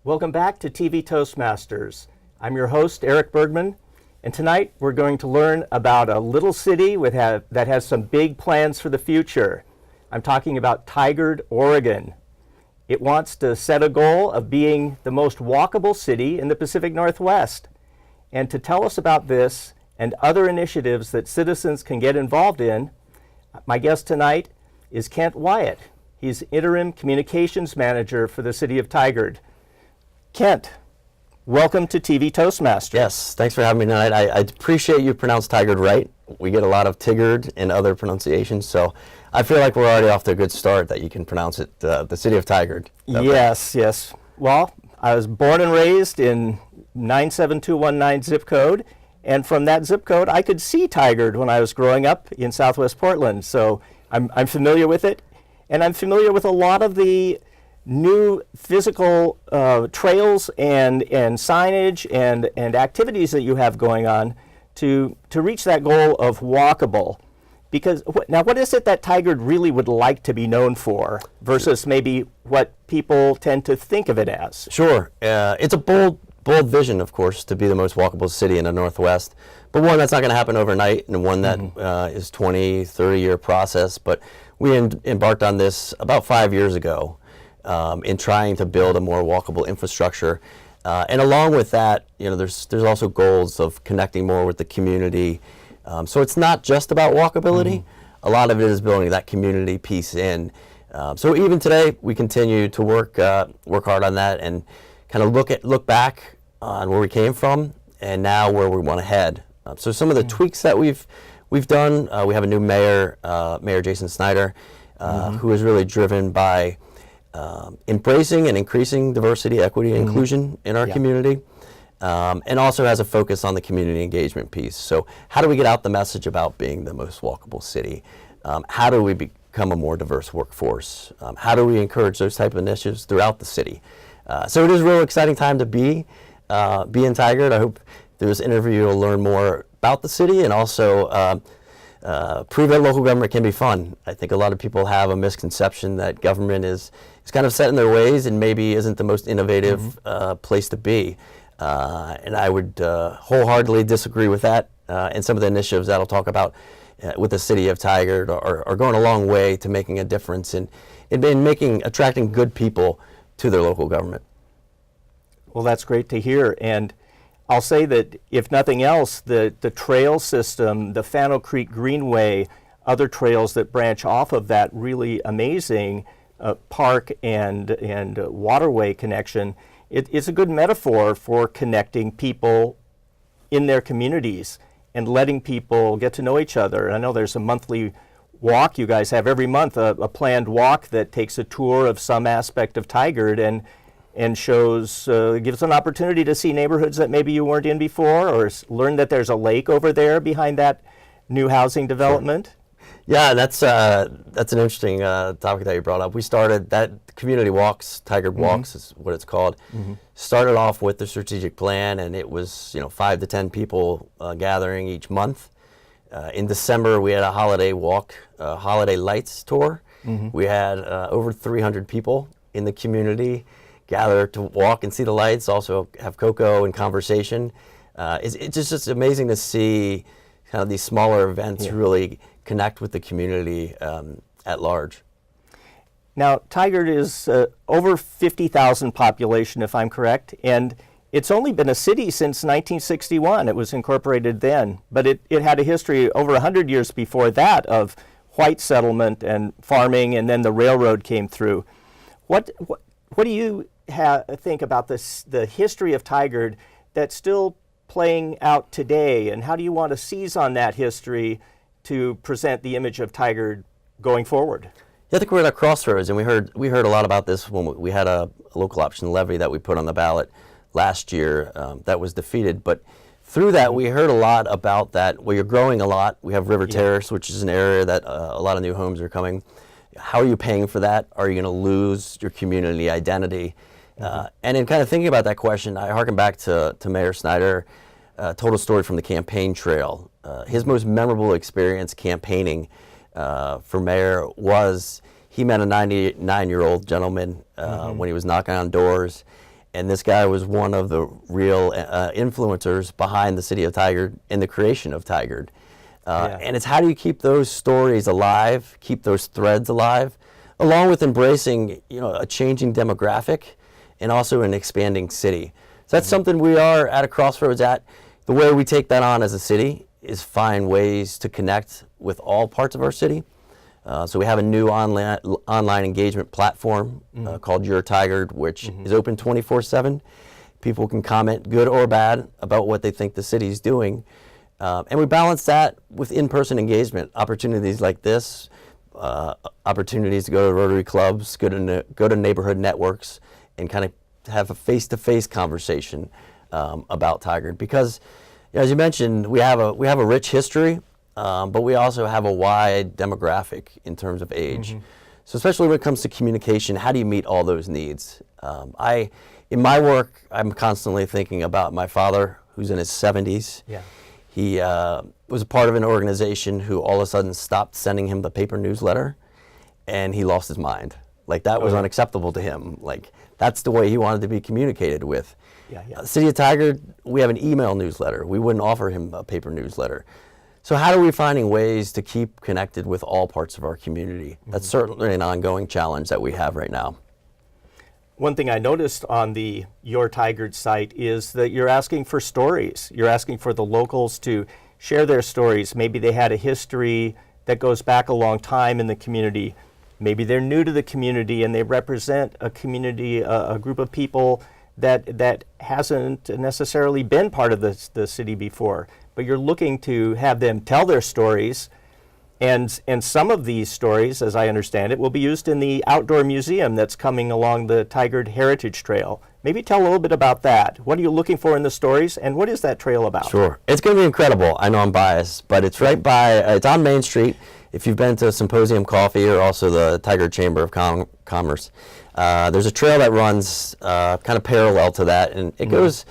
Welcome back to TV Toastmasters. I'm your host, Erik Bergman, and tonight we're going to learn about a little city that has some big plans for the future. I'm talking about Tigard, Oregon. It wants to set a goal of being the most walkable city in the Pacific Northwest. And to tell us about this and other initiatives that citizens can get involved in, my guest tonight is Kent Wyatt. He's Interim Communications Manager for the city of Tigard. Kent, welcome to TV Toastmasters. Yes, thanks for having me tonight. I appreciate you pronounced Tigard right. We get a lot of Tigard and other pronunciations, so I feel like we're already off to a good start that you can pronounce it the city of Tigard. Yes, yes. Well, I was born and raised in 97219 zip code, and from that zip code I could see Tigard when I was growing up in Southwest Portland, so I'm familiar with it, and I'm familiar with a lot of the new physical trails and signage and activities that you have going on to reach that goal of walkable. Because now, what is it that Tigard really would like to be known for versus maybe what people tend to think of it as? Sure. It's a bold vision, of course, to be the most walkable city in the Northwest, but one that's not going to happen overnight, and one that is 20, 30-year process. But we embarked on this about 5 years ago. In trying to build a more walkable infrastructure, and along with that, there's also goals of connecting more with the community. So it's not just about walkability. A lot of it is building that community piece in. So even today, we continue to work hard on that and kind of look back on where we came from and now where we want to head. So some of the tweaks that we've done, we have a new mayor, Mayor Jason Snyder, who is really driven by embracing and increasing diversity, equity, and inclusion in our community, and also has a focus on the community engagement piece. So how do we get out the message about being the most walkable city? How do we become a more diverse workforce? How do we encourage those type of initiatives throughout the city? So it is a real exciting time to be in Tigard. I hope through this interview you'll learn more about the city and also prove that local government can be fun. I think a lot of people have a misconception that government is kind of set in their ways and maybe isn't the most innovative place to be. And I would wholeheartly disagree with that. And some of the initiatives that I'll talk about with the city of Tigard are going a long way to making a difference in attracting good people to their local government. Well, that's great to hear. And I'll say that if nothing else, the trail system, the Fano Creek Greenway, other trails that branch off of that really amazing park and waterway connection, it's a good metaphor for connecting people in their communities and letting people get to know each other. And I know there's a monthly walk you guys have every month, a planned walk that takes a tour of some aspect of Tigard and shows, gives an opportunity to see neighborhoods that maybe you weren't in before, or learn that there's a lake over there behind that new housing development. Sure. Yeah, that's an interesting topic that you brought up. We started that community walks, Tigard Walks is what it's called. Started off with the strategic plan, and it was 5 to 10 people gathering each month. In December, we had a holiday walk, holiday lights tour. We had over 300 people in the community gather to walk and see the lights, also have cocoa and conversation. It's just amazing to see kind of these smaller events really connect with the community at large. Now, Tigard is over 50,000 population, if I'm correct, and it's only been a city since 1961. It was incorporated then, but it had a history over 100 years before that of white settlement and farming, and then the railroad came through. What do you think about the history of Tigard that's still playing out today, and how do you want to seize on that history to present the image of Tigard going forward? Yeah, I think we're at a crossroads, and we heard a lot about this when we had a local option levy that we put on the ballot last year that was defeated. But through that, we heard a lot about that. Well, you're growing a lot. We have River Terrace, which is an area that a lot of new homes are coming. How are you paying for that? Are you going to lose your community identity? And in kind of thinking about that question, I harken back to Mayor Snyder, told a story from the campaign trail. His most memorable experience campaigning for mayor was he met a 99-year-old gentleman when he was knocking on doors, And this guy was one of the real influencers behind the city of Tigard and the creation of Tigard. And it's how do you keep those stories alive, keep those threads alive, along with embracing, a changing demographic and also an expanding city. So that's something we are at a crossroads at. The way we take that on as a city is find ways to connect with all parts of our city. So we have a new online engagement platform called Your Tigard, which is open 24/7. People can comment, good or bad, about what they think the city's doing. And we balance that with in-person engagement, opportunities like this, opportunities to go to Rotary clubs, go to neighborhood networks, and kind of have a face-to-face conversation about Tigard. Because, as you mentioned, we have a rich history. But we also have a wide demographic in terms of age. So especially when it comes to communication, how do you meet all those needs? In my work, I'm constantly thinking about my father, who's in his 70s. Yeah. He was a part of an organization who all of a sudden stopped sending him the paper newsletter, and he lost his mind. Like, that was unacceptable to him. Like, that's the way he wanted to be communicated with. City of Tigard, we have an email newsletter. We wouldn't offer him a paper newsletter. So how are we finding ways to keep connected with all parts of our community? That's certainly an ongoing challenge that we have right now. One thing I noticed on the Your Tigard site is that you're asking for stories. You're asking for the locals to share their stories. Maybe they had a history that goes back a long time in the community. Maybe they're new to the community and they represent a community, a group of people that hasn't necessarily been part of the city before. But you're looking to have them tell their stories, and some of these stories, as I understand it, will be used in the outdoor museum that's coming along the Tigard Heritage Trail. Maybe tell a little bit about that. What are you looking for in the stories, and what is that trail about? Sure. It's going to be incredible. I know I'm biased, but it's right by, it's on Main Street. If you've been to Symposium Coffee or also the Tigard Chamber of Commerce, there's a trail that runs kind of parallel to that, and it goes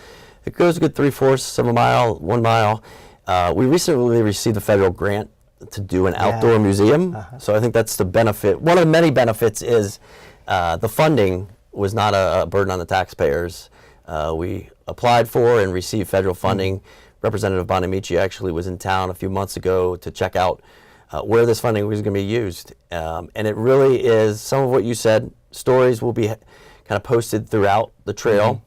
a good 3/4 of a mile, 1 mile. We recently received a federal grant to do an outdoor museum, so I think that's the benefit. One of the many benefits is the funding was not a burden on the taxpayers. We applied for and received federal funding. Representative Bonamici actually was in town a few months ago to check out where this funding was going to be used. And it really is some of what you said. Stories will be kind of posted throughout the trail.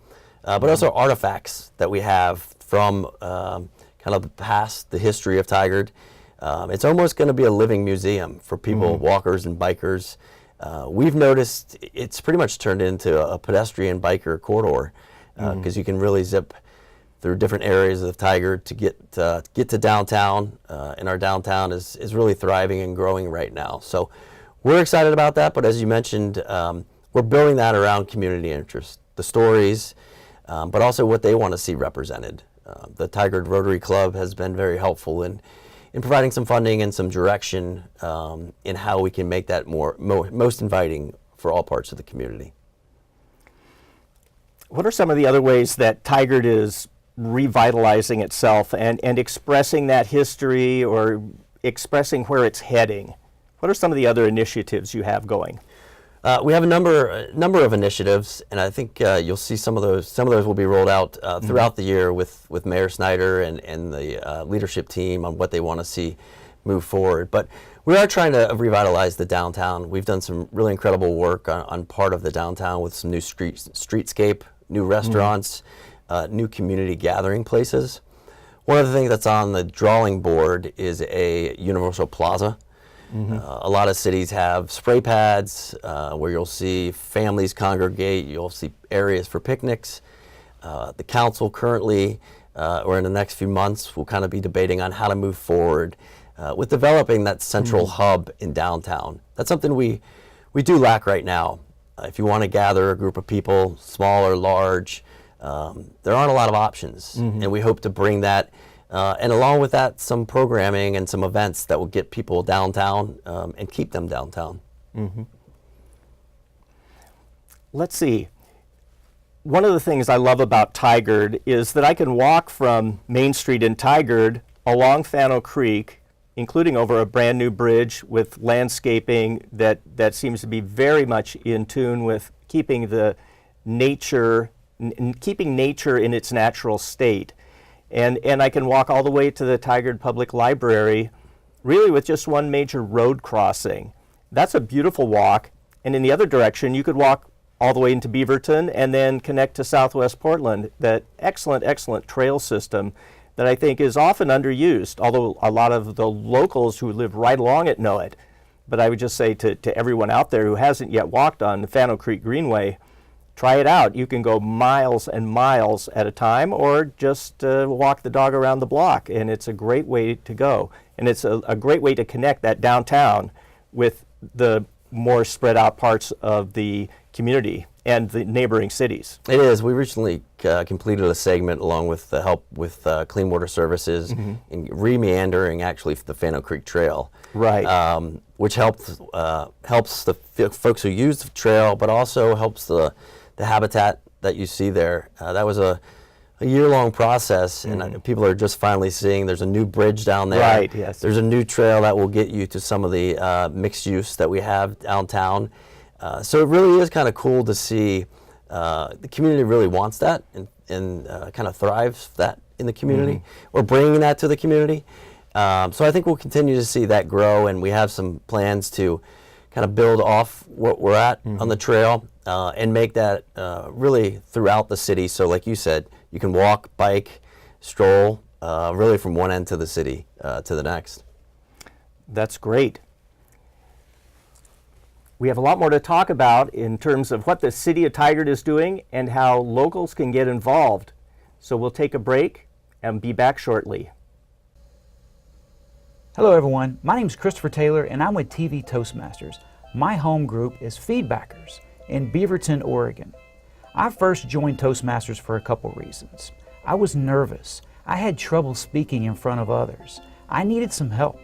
But also artifacts that we have from kind of the past, the history of Tigard. It's almost going to be a living museum for people, walkers and bikers. We've noticed it's pretty much turned into a pedestrian biker corridor because you can really zip through different areas of Tigard to get to downtown. And our downtown is really thriving and growing right now. So we're excited about that. But as you mentioned, we're building that around community interest, the stories, but also what they want to see represented. The Tigard Rotary Club has been very helpful in providing some funding and some direction in how we can make that most inviting for all parts of the community. What are some of the other ways that Tigard is revitalizing itself and expressing that history or expressing where it's heading? What are some of the other initiatives you have going? We have a number of initiatives, and I think you'll see some of those. Some of those will be rolled out throughout the year with Mayor Snyder and the leadership team on what they want to see move forward. But we are trying to revitalize the downtown. We've done some really incredible work on part of the downtown with some new streetscape, new restaurants, new community gathering places. One of the things that's on the drawing board is a universal plaza. A lot of cities have spray pads where you'll see families congregate, you'll see areas for picnics. The council currently, or in the next few months, will kind of be debating on how to move forward with developing that central hub in downtown. That's something we do lack right now. If you want to gather a group of people, small or large, there aren't a lot of options, and we hope to bring that. And along with that, some programming and some events that will get people downtown and keep them downtown. Let's see. One of the things I love about Tigard is that I can walk from Main Street in Tigard along Fano Creek, including over a brand new bridge with landscaping that seems to be very much in tune with keeping the nature keeping nature in its natural state. And I can walk all the way to the Tigard Public Library, really with just one major road crossing. That's a beautiful walk. And in the other direction, you could walk all the way into Beaverton and then connect to Southwest Portland. That excellent trail system that I think is often underused, although a lot of the locals who live right along it know it. But I would just say to everyone out there who hasn't yet walked on the Fano Creek Greenway, try it out. You can go miles and miles at a time, or just walk the dog around the block, and it's a great way to go. And it's a great way to connect that downtown with the more spread out parts of the community and the neighboring cities. It is. We recently completed a segment along with the help with Clean Water Services in re-meandering actually the Fano Creek Trail. Right. Which helps the folks who use the trail, but also helps the habitat that you see there. That was a year-long process, and people are just finally seeing there's a new bridge down there. Right, yes. There's a new trail that will get you to some of the mixed use that we have downtown. So it really is kind of cool to see the community really wants that and kind of thrives that in the community. We're bringing that to the community. So I think we'll continue to see that grow, and we have some plans to kind of build off what we're at on the trail and make that really throughout the city. So like you said, you can walk, bike, stroll, really from one end to the city to the next. That's great. We have a lot more to talk about in terms of what the City of Tigard is doing and how locals can get involved. So we'll take a break and be back shortly. Hello everyone, my name is Christopher Taylor and I'm with TV Toastmasters. My home group is Feedbackers in Beaverton, Oregon. I first joined Toastmasters for a couple reasons. I was nervous. I had trouble speaking in front of others. I needed some help.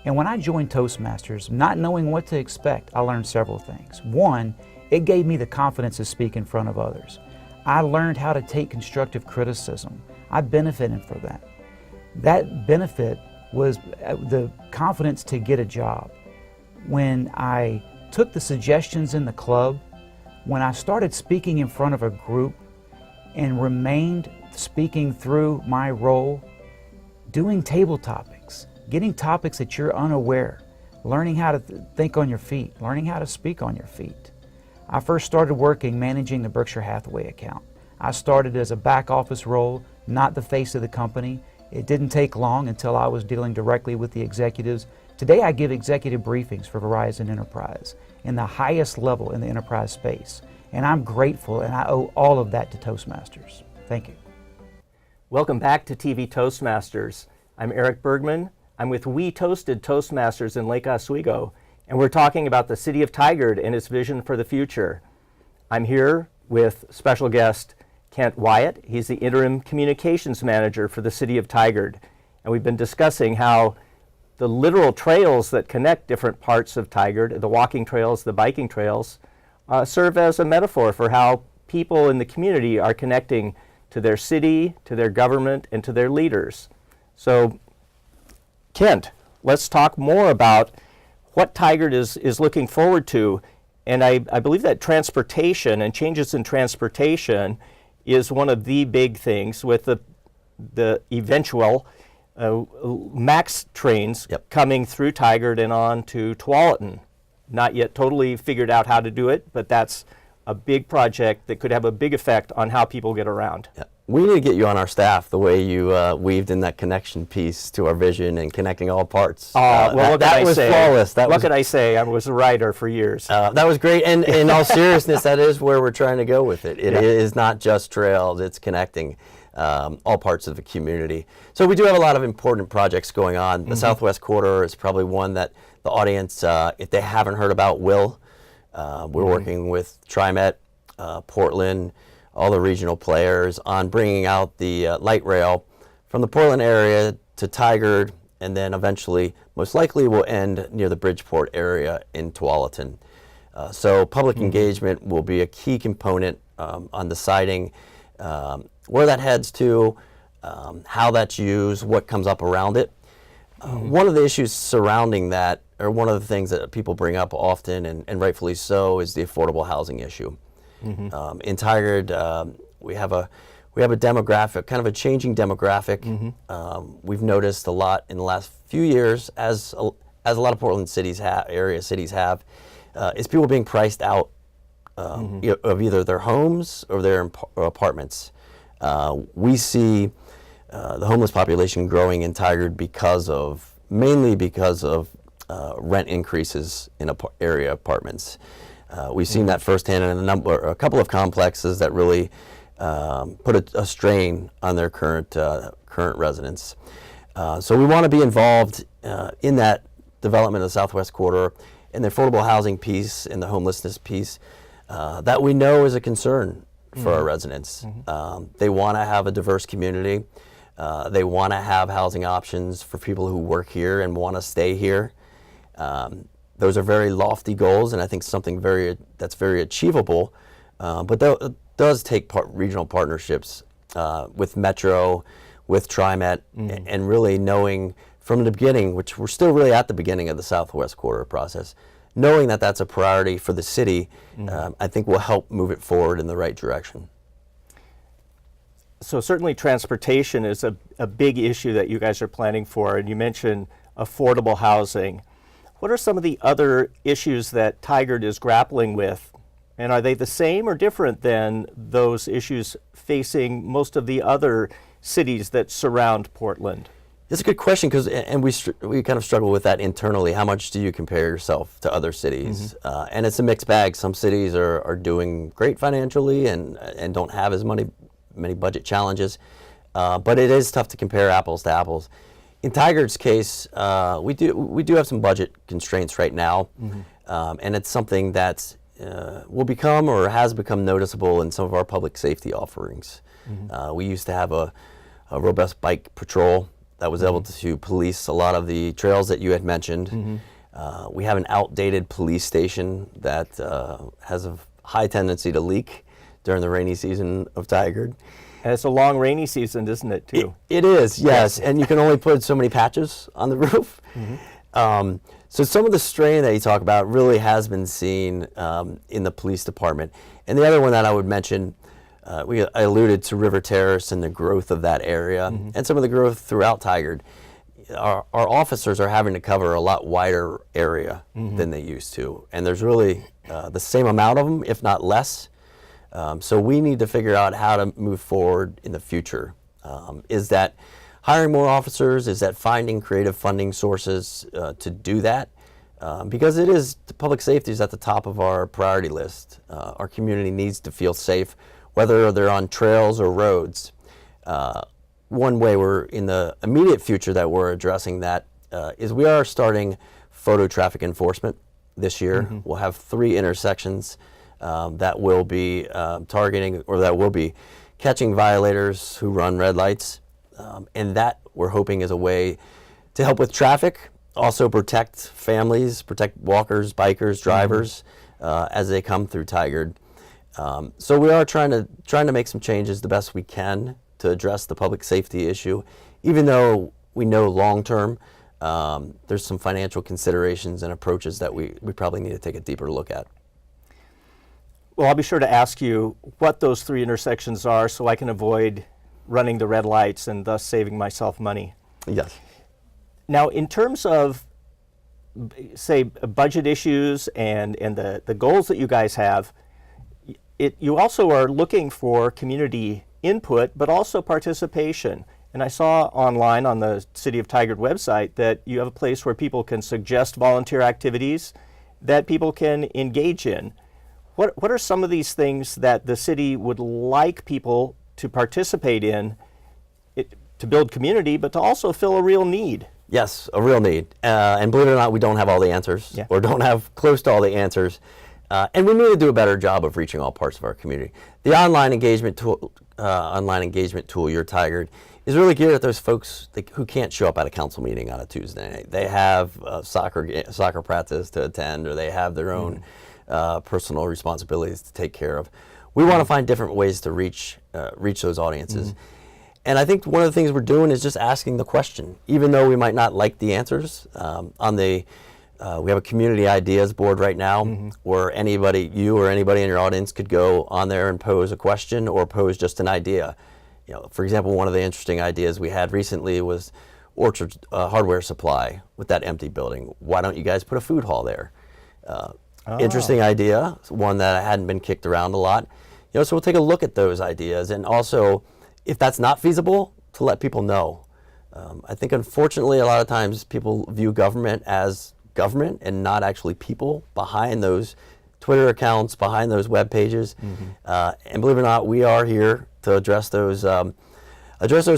And when I joined Toastmasters, not knowing what to expect, I learned several things. One, it gave me the confidence to speak in front of others. I learned how to take constructive criticism. I benefited from that. That benefit was the confidence to get a job. When I took the suggestions in the club, when I started speaking in front of a group and remained speaking through my role, doing table topics, getting topics that you're unaware, learning how to think on your feet, learning how to speak on your feet. I first started working managing the Berkshire Hathaway account. I started as a back office role, not the face of the company. It didn't take long until I was dealing directly with the executives. Today I give executive briefings for Verizon Enterprise in the highest level in the enterprise space. And I'm grateful, and I owe all of that to Toastmasters. Thank you. Welcome back to TV Toastmasters. I'm Erik Bergman. I'm with We Toasted Toastmasters in Lake Oswego, and we're talking about the City of Tigard and its vision for the future. I'm here with special guest Kent Wyatt. He's the Interim Communications Manager for the City of Tigard, and we've been discussing how the literal trails that connect different parts of Tigard, the walking trails, the biking trails, serve as a metaphor for how people in the community are connecting to their city, to their government, and to their leaders. So, Kent, let's talk more about what Tigard is looking forward to. And I believe that transportation and changes in transportation is one of the big things with the eventual MAX trains coming through Tigard and on to Tualatin. Not yet totally figured out how to do it, but that's a big project that could have a big effect on how people get around. Yeah. We need to get you on our staff the way you weaved in that connection piece to our vision and connecting all parts. Well, that was flawless. What could I say? I was a writer for years. That was great. And in all seriousness, that is where we're trying to go with it. It is not just trails, it's connecting all parts of the community. So we do have a lot of important projects going on. The Southwest Corridor is probably one that the audience, if they haven't heard about, will. We're working with TriMet, Portland, all the regional players on bringing out the light rail from the Portland area to Tigard, and then eventually, most likely, will end near the Bridgeport area in Tualatin. So public engagement will be a key component on deciding where that heads to, how that's used, what comes up around it. One of the issues surrounding that, or one of the things that people bring up often, and rightfully so, is the affordable housing issue. In Tigard, We have a demographic, kind of a changing demographic. We've noticed a lot in the last few years, as a lot of Portland area cities have, is people being priced out of either their homes or their apartments. We see the homeless population growing in Tigard mainly because of rent increases in area apartments. We've seen that firsthand in a couple of complexes that really put a strain on their current residents. So we want to be involved in that development of the Southwest Corridor, in the affordable housing piece, in the homelessness piece, that we know is a concern for our residents. They want to have a diverse community. They want to have housing options for people who work here and want to stay here. Those are very lofty goals, and I think something that's very achievable. But it does take regional partnerships with Metro, with TriMet, and really knowing from the beginning, which we're still really at the beginning of the Southwest Corridor process, knowing that that's a priority for the city, I think will help move it forward in the right direction. So certainly transportation is a big issue that you guys are planning for, and you mentioned affordable housing. What are some of the other issues that Tigard is grappling with, and are they the same or different than those issues facing most of the other cities that surround Portland? It's a good question, because we kind of struggle with that internally. How much do you compare yourself to other cities? And it's a mixed bag. Some cities are doing great financially and don't have as many budget challenges, but it is tough to compare apples to apples. In Tigard's case, we do have some budget constraints right now, and it's something that will become or has become noticeable in some of our public safety offerings. We used to have a robust bike patrol that was able to police a lot of the trails that you had mentioned. We have an outdated police station that has a high tendency to leak during the rainy season of Tigard. And it's a long rainy season, isn't it, too? It is, yes, and you can only put so many patches on the roof. So some of the strain that you talk about really has been seen in the police department. And the other one that I would mention, I alluded to River Terrace and the growth of that area, and some of the growth throughout Tigard. Our officers are having to cover a lot wider area than they used to, and there's really the same amount of them, if not less. So we need to figure out how to move forward in the future. Is that hiring more officers? Is that finding creative funding sources to do that? Because the public safety is at the top of our priority list. Our community needs to feel safe, whether they're on trails or roads. One way we're in the immediate future that we're addressing that is we are starting photo traffic enforcement this year. We'll have 3 intersections that will be targeting, or that will be catching violators who run red lights. And that we're hoping is a way to help with traffic, also protect families, protect walkers, bikers, drivers as they come through Tigard. So we are trying to make some changes the best we can to address the public safety issue, even though we know long-term there's some financial considerations and approaches that we probably need to take a deeper look at. Well, I'll be sure to ask you what those 3 intersections are so I can avoid running the red lights and thus saving myself money. Yes. Now, in terms of, say, budget issues and the goals that you guys have, you also are looking for community input, but also participation. And I saw online on the City of Tigard website that you have a place where people can suggest volunteer activities that people can engage in. What are some of these things that the city would like people to participate in to build community, but to also fill a real need? Yes, a real need. And believe it or not, we don't have all the answers, or don't have close to all the answers. And we need to do a better job of reaching all parts of our community. The online engagement tool, Your Tigard, is really geared at those folks who can't show up at a council meeting on a Tuesday night. They have soccer practice to attend, or they have their own personal responsibilities to take care of. We want to find different ways to reach those audiences. And I think one of the things we're doing is just asking the question, even though we might not like the answers. On the We have a community ideas board right now where anybody, you or anybody in your audience, could go on there and pose a question or pose just an idea. For example, one of the interesting ideas we had recently was Orchard Hardware Supply with that empty building. Why don't you guys put a food hall there? Interesting idea, one that hadn't been kicked around a lot. So we'll take a look at those ideas, and also, if that's not feasible, to let people know. I think unfortunately a lot of times people view government as government and not actually people behind those Twitter accounts, behind those web pages. And believe it or not, we are here to address those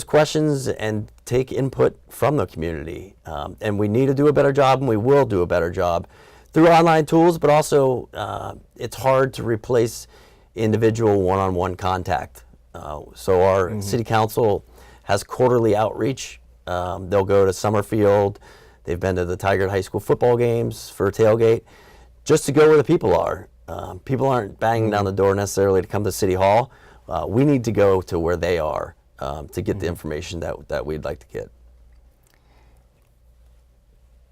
questions and take input from the community. And we need to do a better job, and we will do a better job through online tools, but also it's hard to replace individual one-on-one contact. So our city council has quarterly outreach. They'll go to Summerfield. They've been to the Tigard High School football games for a tailgate, just to go where the people are. People aren't banging down the door necessarily to come to City Hall. We need to go to where they are to get the information that we'd like to get.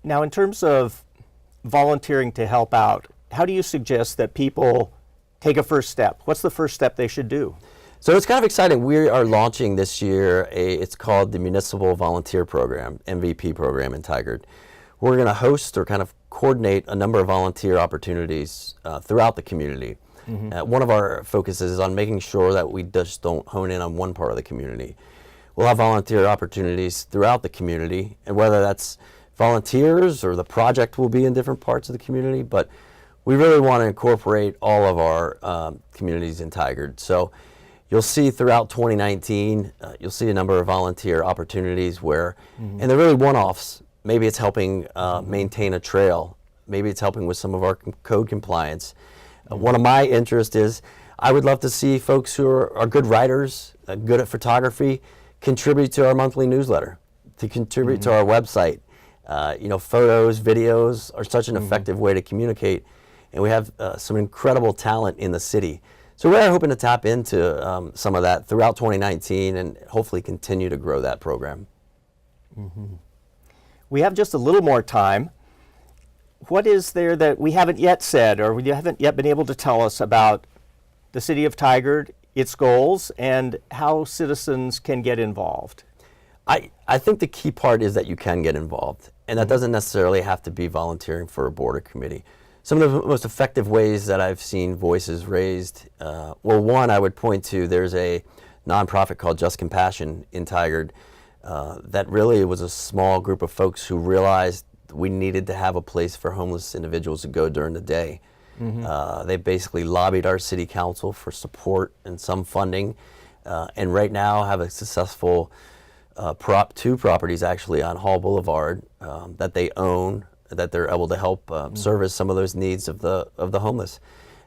Now, in terms of volunteering to help out, how do you suggest that people take a first step? What's the first step they should do? So it's kind of exciting. We are launching this year, it's called the Municipal Volunteer Program, MVP program in Tigard. We're going to host or kind of coordinate a number of volunteer opportunities throughout the community. One of our focuses is on making sure that we just don't hone in on one part of the community. We'll have volunteer opportunities throughout the community, and whether that's volunteers or the project will be in different parts of the community, but we really want to incorporate all of our communities in Tigard. So you'll see throughout 2019, you'll see a number of volunteer opportunities where, and they're really one-offs. Maybe it's helping maintain a trail. Maybe it's helping with some of our code compliance. One of my interests is I would love to see folks who are good writers, good at photography, contribute to our monthly newsletter, to contribute to our website. Photos, videos are such an effective way to communicate, and we have some incredible talent in the city. So we're hoping to tap into some of that throughout 2019 and hopefully continue to grow that program. We have just a little more time. What is there that we haven't yet said, or you haven't yet been able to tell us about the City of Tigard, its goals, and how citizens can get involved? I think the key part is that you can get involved, and that doesn't necessarily have to be volunteering for a board or committee. Some of the most effective ways that I've seen voices raised, one I would point to, there's a nonprofit called Just Compassion in Tigard that really was a small group of folks who realized we needed to have a place for homeless individuals to go during the day. They basically lobbied our city council for support and some funding, and right now have a successful two properties actually on Hall Boulevard that they own, that they're able to help service some of those needs of the homeless.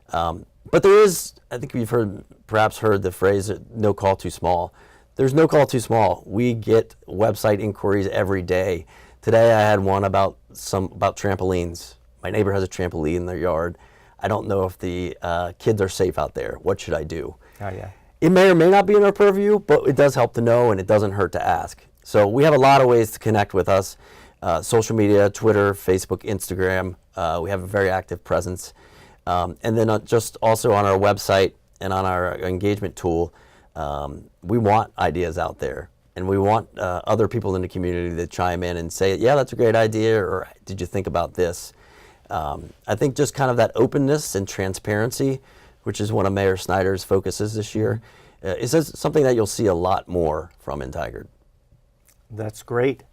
But there is, I think you've perhaps heard the phrase, no call too small. There's no call too small. We get website inquiries every day. Today I had one about trampolines. My neighbor has a trampoline in their yard. I don't know if the kids are safe out there. What should I do? Oh, yeah. It may or may not be in our purview, but it does help to know, and it doesn't hurt to ask. So we have a lot of ways to connect with us. Social media, Twitter, Facebook, Instagram. We have a very active presence. And then just also on our website and on our engagement tool, we want ideas out there. And we want other people in the community to chime in and say, yeah, that's a great idea, or did you think about this? I think just kind of that openness and transparency, which is one of Mayor Snyder's focuses this year, is something that you'll see a lot more from in Tigard. That's great.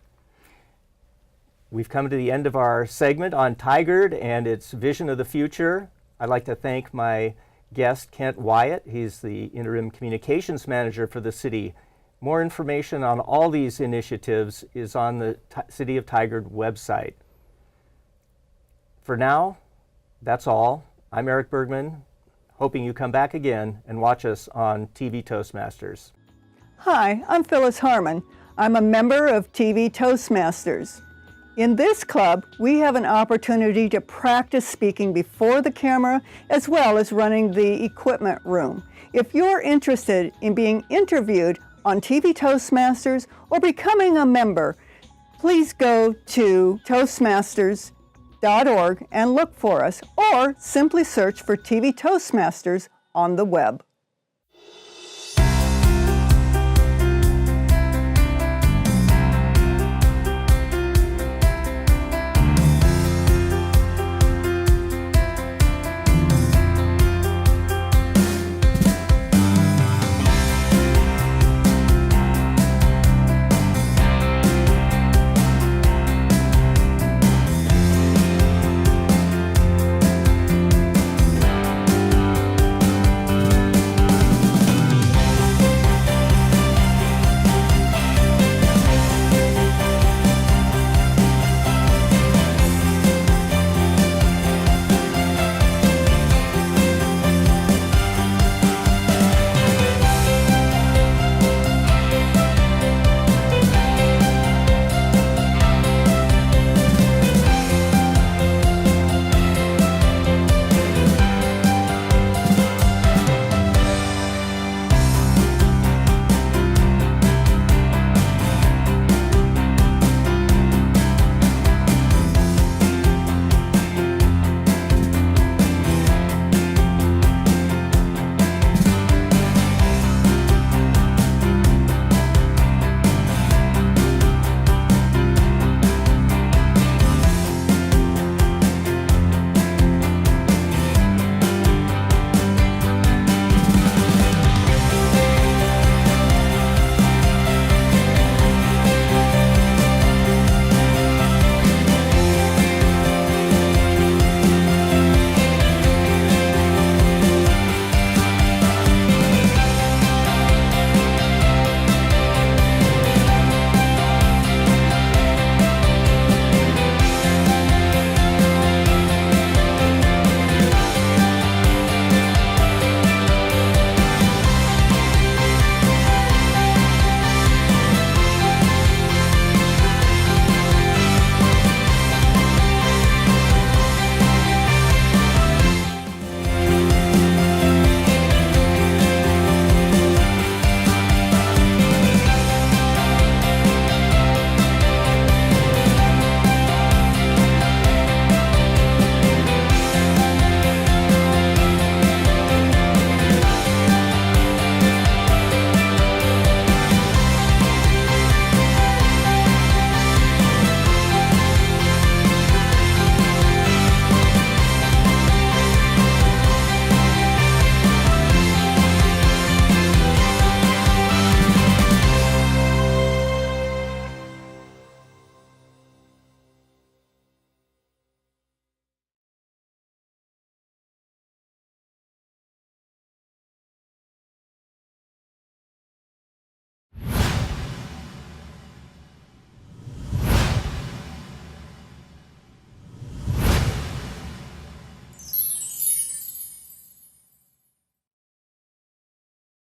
We've come to the end of our segment on Tigard and its vision of the future. I'd like to thank my guest, Kent Wyatt. He's the Interim Communications Manager for the city. More information on all these initiatives is on the City of Tigard website. For now, that's all. I'm Erik Bergman, hoping you come back again and watch us on TV Toastmasters. Hi, I'm Phyllis Harmon. I'm a member of TV Toastmasters. In this club, we have an opportunity to practice speaking before the camera as well as running the equipment room. If you're interested in being interviewed on TV Toastmasters or becoming a member, please go to Toastmasters.com. tvtoastmasters.org and look for us, or simply search for TV Toastmasters on the web.